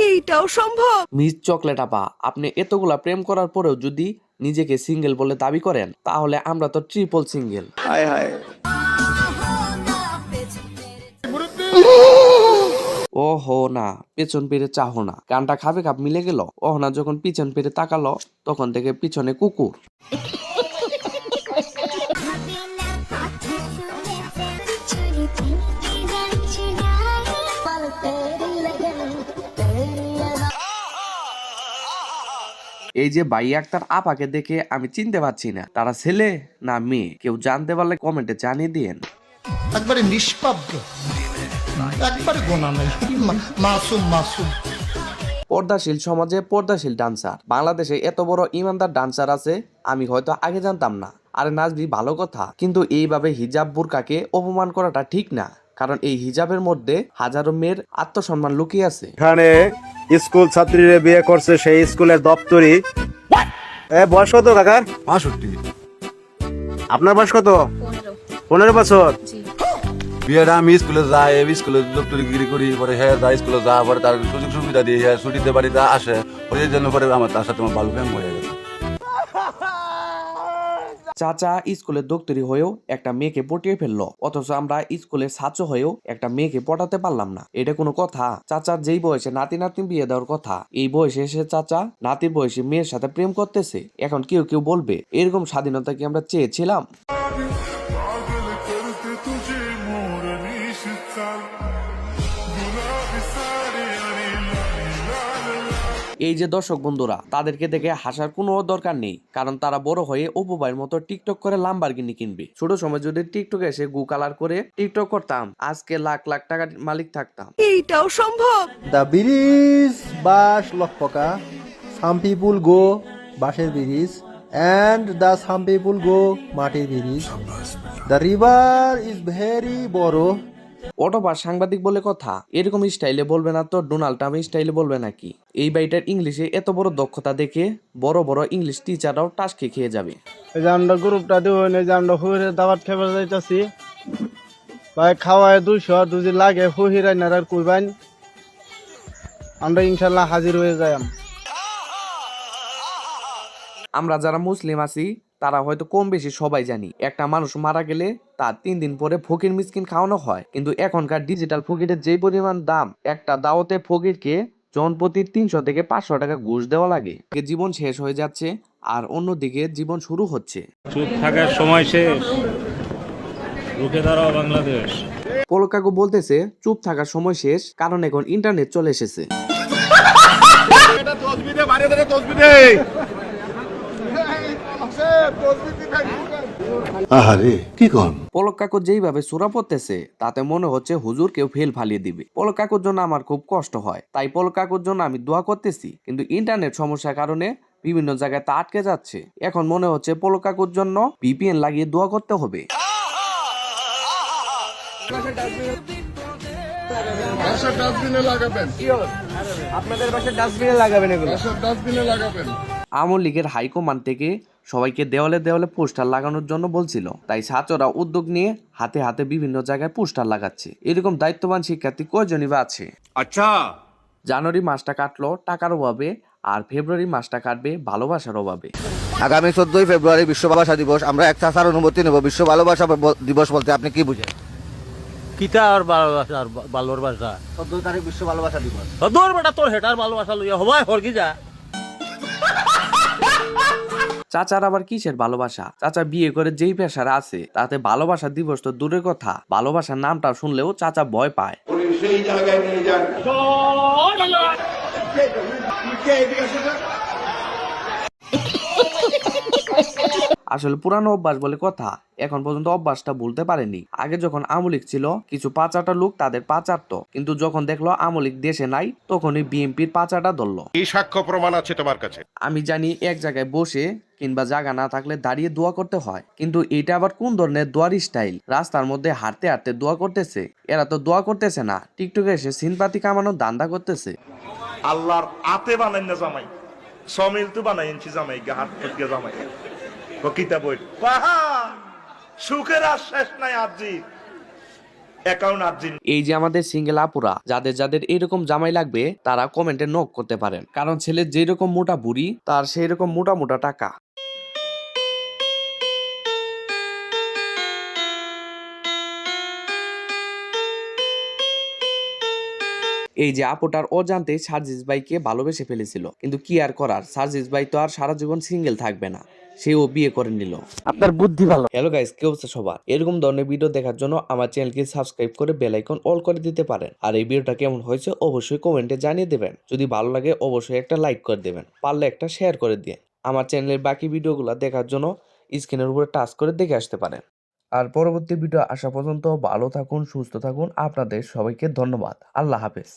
এইটাও সম্ভব? Miss chocolate আপা, আপনি এতগুলা প্রেম করার পরেও যদি নিজেকে সিঙ্গেল বলে দাবি করেন, তাহলে আমরা তো ট্রিপল সিঙ্গেল। হায় হায়। ও হো না, পেছন পেরে চাহো না, গানটা খাবে খাপ মিলে গেল। না যখন পিছন পেরে তাকালো, তখন থেকে পিছনে কুকুর। এই যে ভাইয়া আক্তার আপাকে দেখে আমি চিনতে পারছি না, তারা ছেলে না মেয়ে। কেউ জানতে পারলে কমেন্টে জানিয়ে দিয়েন। একবারে নিষ্পাপ, একবারে গোনা নাই, মাসুম মাসুম। পর্দাশীল সমাজে পর্দাশীল ডান্সার, বাংলাদেশে এত বড় ইমানদার ডান্সার আছে আমি হয়তো আগে জানতাম না। আরে নাচবি ভালো কথা, কিন্তু এইভাবে হিজাব বুরকাকে অপমান করাটা ঠিক না, কারণ এই হিজাবের মধ্যে হাজারো মেয়ের আত্মসম্মান লুকিয়ে আছে। এখানে স্কুল ছাত্রীরা বিয়ে করছে, সেই স্কুলের দপ্তরি। বয়স কত কাকার? 65। আপনার বয়স কত? 15 বছর। বিয়েটা আমি স্কুলে যাই, স্কুলে দপ্তরিগিরি করি, পরে হ্যাঁ যাই স্কুলে যা, পরে তার সুযোগ সুবিধা দিয়ে হ্যাঁ ছুটিতে বাড়িতে আসে, পরে এই জন্য পরে আমার তার সাথে আমার ভালো প্রেম হয়ে গেছে। চাচা স্কুলের দপ্তরি হয়েও একটা মেয়েকে পটিয়ে ফেললো, অথচ আমরা স্কুলের ছাত্র হয়েও একটা মেয়েকে পটাতে পারলাম না। এটা কোনো কথা? চাচার যেই বয়সে নাতি নাতনি বিয়ে দেওয়ার কথা, এই বয়সে এসে চাচা নাতির বয়সে মেয়ের সাথে প্রেম করতেছে। এখন কেউ কেউ বলবে, এরকম স্বাধীনতা কি আমরা চেয়েছিলাম? এই যে দর্শক বন্ধুরা, তাদেরকে দেখে হাসার কোনো দরকার নেই, কারণ তারা বড় হয়ে অপু ভাইয়ের মতো টিকটক করে লাম্বরগিনি কিনবে। ছোট সময় যদি টিকটকে এসে গু কালার করে টিকটক করতাম, আজকে লাখ লাখ টাকার মালিক থাকতাম। এইটাও সম্ভব? The bridge বাস লকপকা, some people go বাঁশের bridge and the some people go মাটির bridge. The river is very বড়। অটোপার সাংবাদিক বলে কথা, এরকম স্টাইলে বলবে না তো ডোনাল্ড ট্রাম্প স্টাইলে বলবে নাকি? এই বাইটার ইংলিশে এত বড় দক্ষতা দেখে বড় বড় ইংলিশ টিচাররাও টাসকে খেয়ে যাবে। এই যে আমরা গ্রুপটা দেবো, এই যে আমরা হুইরে দাওয়াত খেতে যাইতাছি ভাই, খাওয়ায় 200 দুজি লাগে হুহিরাই না আর কইবান, আমরা ইনশাআল্লাহ হাজির হয়ে যাই। আমরা যারা মুসলিম আছি তারা হয়তো কম বেশি সবাই জানি, একটা মানুষ মারা গেলে তার 3 দিন পরে ফকির মিসকিন খাওয়ানো হয়। কিন্তু এখনকার ডিজিটাল ফকিরের যে পরিমাণ দাম, একটা দাওয়াতে ফকিরকে জনপ্রতি 300 থেকে 500 টাকা ঘুষ দেওয়া লাগে। জীবন শেষ হয়ে যাচ্ছে আর অন্যদিকে জীবন শুরু হচ্ছে। চুপ থাকার সময় শেষ, রুখে দাঁড়াও বাংলাদেশ। পলক কাকু বলতেছে চুপ থাকার সময় শেষ, কারণ এখন ইন্টারনেট চলে এসেছে। আহারে কি কোন? পলক কাকু যেইভাবে সূরা পড়তেছে তাতে মনে হচ্ছে হুজুর কেউ ফেল ফালিয়ে দিবে। পলক কাকুর জন্য আমার খুব কষ্ট হয়, তাই পলক কাকুর জন্য আমি দোয়া করতেছি, কিন্তু ইন্টারনেট সমস্যার কারণে বিভিন্ন জায়গায় তা আটকে যাচ্ছে। এখন মনে হচ্ছে পলক কাকুর জন্য ভিপিএন লাগিয়ে দোয়া করতে হবে। আপনাদের বাসায় ডাস্টবিনে লাগাবেন এগুলো? আওয়ামী লীগের হাইকমান্ড থেকে সবাইকে দেওয়ালে দেওয়ালে পোস্টার লাগানোর জন্য বলছিল, তাই ছাত্ররা উদ্যোগ নিয়ে হাতে হাতে বিভিন্ন জায়গায় পোস্টার লাগাচ্ছে। এরকম দায়িত্ববান শিক্ষার্থী কয়জনই বা আছে? আচ্ছা, জানুয়ারি মাসটা কাটলো টাকার অভাবে, আর ফেব্রুয়ারি মাসটা কাটবে ভালোবাসার অভাবে। আগামী 14 ফেব্রুয়ারি বিশ্ব ভালোবাসা দিবস। আমরা এক চাচার অনুমতি নেব। বিশ্ব ভালোবাসা দিবস বলতে আপনি কি বুঝেন? কিতা আর ভালোবাসা, আর ভালোবাসা 14 তারিখ বিশ্ব ভালোবাসা দিবস। তোর বেটা তোর হেটার ভালোবাসা লইয়া হবাই হরকি যা। চাচার আবার কিসের ভালোবাসা? চাচা বিয়ে করে যেই পেশার আছে তাতে ভালোবাসা দিবস তো দূরের কথা, ভালোবাসার নামটা শুনলেও চাচা ভয় পায়। আসলে পুরানো অভ্যাস বলে কথা, এখন পর্যন্ত অভ্যাসটা ভুলতে পারেনি। আগে যখন আওয়ামী লীগ ছিল, কিছু পাচাটা লোক তাদের পাচারতো, কিন্তু যখন দেখলো আওয়ামী লীগ দেশে নাই, তখনই বিএনপির পাচাটা ধরলো। এই সাক্ষ্য প্রমাণ আছে তোমার কাছে? আমি জানি এক জায়গায় বসে কিংবা জায়গা না থাকলে দাঁড়িয়ে দোয়া করতে হয়, কিন্তু এটা আবার কোন ধরনের দোয়ার স্টাইল? রাস্তার মধ্যে হাঁটতে হাঁটতে দোয়া করতেছে। এরা তো দোয়া করতেছে না, টিকটকে এসে সিনপাতি কামানোর দান্দা করতেছে। আল্লাহর আতে বানাই না জামাই, সমিল তো বানাই জামাই, হাত থেকে জামাই কিতাব সুখের আর শেষ নাই আরজি অ্যাকাউন্ট আরজি এই যে আমাদের সিঙ্গেল আপুরা যাদের যাদের এরকম জামাই লাগবে তারা কমেন্টে নক করতে পারেন, কারণ ছেলের যেরকম মোটা বুড়ি তার সেই রকম মোটা মোটা টাকা। এই যে আপুটার অজান্তে সার্জিস ভাইকে ভালোবেসে ফেলেছিল, কিন্তু কি আর করার, সার্জিস ভাই তো আর সারা জীবন সিঙ্গেল থাকবে না, সেও বিয়ে করে নিল। আপনার বুদ্ধি ভালো। হ্যালো গাইস, কি অবস্থা সবার? এরকম ধরনের ভিডিও দেখার জন্য আমার চ্যানেলকে সাবস্ক্রাইব করে বেল আইকন অল করে দিতে পারেন। আর এই ভিডিওটা কেমন হয়েছে অবশ্যই কমেন্টে জানিয়ে দেবেন। যদি ভালো লাগে অবশ্যই একটা লাইক করে দেবেন, পারলে একটা শেয়ার করে দিয়ে। আমার চ্যানেলের বাকি ভিডিওগুলো দেখার জন্য স্ক্রিনের উপরে টাচ করে দেখে আসতে পারেন। আর পরবর্তী ভিডিও আসা পর্যন্ত ভালো থাকুন, সুস্থ থাকুন। আপনাদের সবাইকে ধন্যবাদ। আল্লাহ হাফেজ।